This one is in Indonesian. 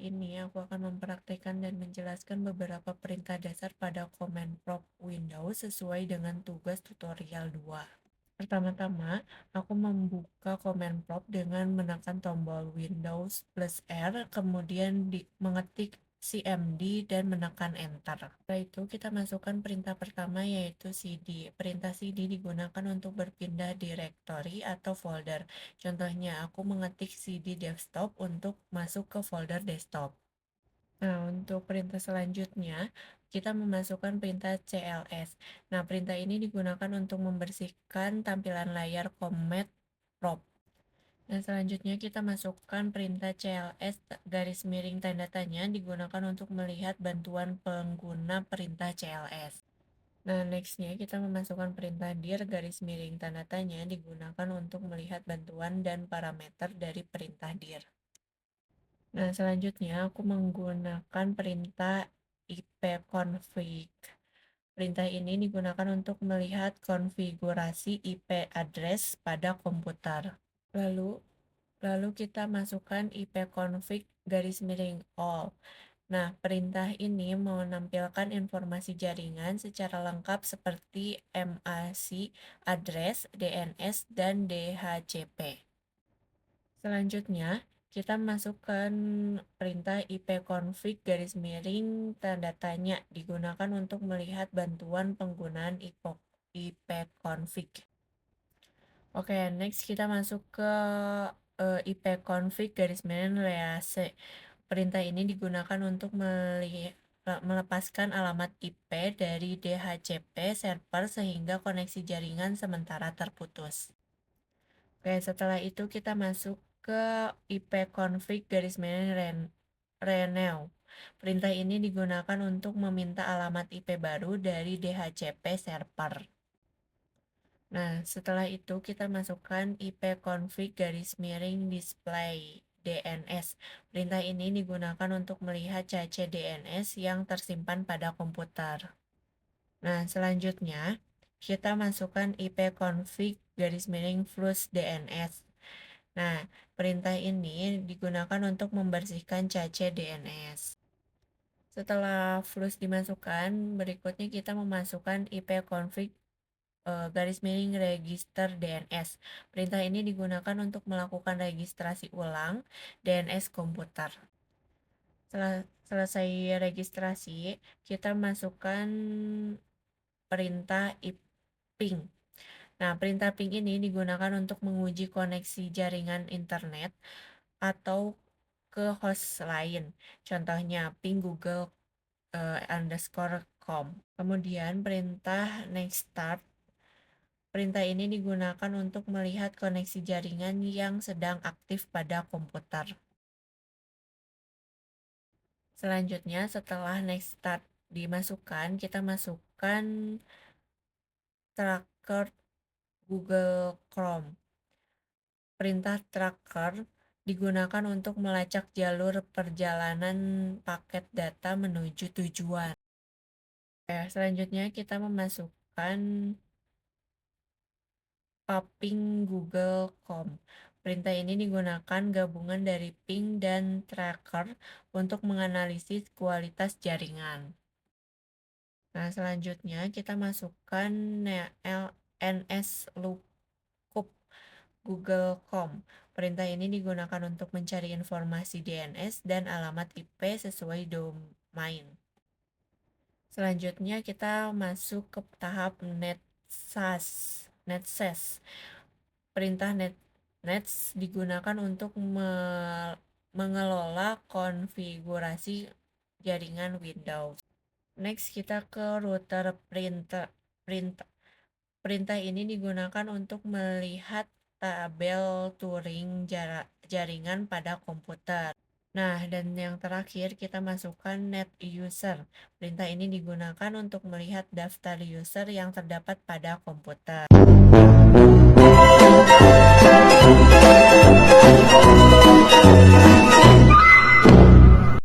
ini aku akan mempraktikkan dan menjelaskan beberapa perintah dasar pada command prompt Windows sesuai dengan tugas tutorial 2. Pertama-tama, aku membuka command prompt dengan menekan tombol Windows plus R, kemudian mengetik cmd dan menekan enter. Setelah itu kita masukkan perintah pertama yaitu cd. Perintah cd digunakan untuk berpindah direktori atau folder. Contohnya aku mengetik cd desktop untuk masuk ke folder desktop. Nah, untuk perintah selanjutnya, kita memasukkan perintah cls. Nah, perintah ini digunakan untuk membersihkan tampilan layar command prompt. Nah, selanjutnya kita masukkan perintah cls garis miring tanda tanya digunakan untuk melihat bantuan pengguna perintah cls. Nah, nextnya kita memasukkan perintah dir garis miring tanda tanya digunakan untuk melihat bantuan dan parameter dari perintah dir. Nah, selanjutnya aku menggunakan perintah ipconfig. Perintah ini digunakan untuk melihat konfigurasi IP address pada komputer. Lalu kita masukkan ipconfig garis miring all. Nah, perintah ini menampilkan informasi jaringan secara lengkap seperti MAC address, DNS, dan DHCP. Selanjutnya, kita masukkan perintah ipconfig garis miring tanda tanya digunakan untuk melihat bantuan penggunaan ipconfig. Oke, next kita masuk ke ipconfig garis miring rease. Perintah ini digunakan untuk melepaskan alamat IP dari DHCP server sehingga koneksi jaringan sementara terputus. Oke, setelah itu kita masuk ke ipconfig garis miring reneo. Perintah ini digunakan untuk meminta alamat IP baru dari DHCP server. Nah, setelah itu kita masukkan ipconfig garis miring display DNS. Perintah ini digunakan untuk melihat cache DNS yang tersimpan pada komputer. Nah, selanjutnya kita masukkan ipconfig garis miring flush DNS. Nah, perintah ini digunakan untuk membersihkan cache DNS. Setelah flush dimasukkan, berikutnya kita memasukkan ipconfig garis miring register DNS. Perintah ini digunakan untuk melakukan registrasi ulang DNS komputer. Setelah selesai registrasi, kita masukkan perintah ping. Nah, perintah ping ini digunakan untuk menguji koneksi jaringan internet atau ke host lain. Contohnya ping google_com. Kemudian perintah next start. Perintah ini digunakan untuk melihat koneksi jaringan yang sedang aktif pada komputer. Selanjutnya, setelah next start dimasukkan, kita masukkan tracker Google Chrome. Perintah tracker digunakan untuk melacak jalur perjalanan paket data menuju tujuan. Selanjutnya kita memasukkan ping google.com. Perintah ini digunakan gabungan dari ping dan tracker untuk menganalisis kualitas jaringan. Nah, selanjutnya kita masukkan nslookup google.com. Perintah ini digunakan untuk mencari informasi DNS dan alamat IP sesuai domain. Selanjutnya kita masuk ke tahap netses. Perintah nets digunakan untuk mengelola konfigurasi jaringan Windows. Next kita ke router perintah ini digunakan untuk melihat tabel Turing jaringan pada komputer. Nah, dan yang terakhir kita masukkan net user. Perintah ini digunakan untuk melihat daftar user yang terdapat pada komputer.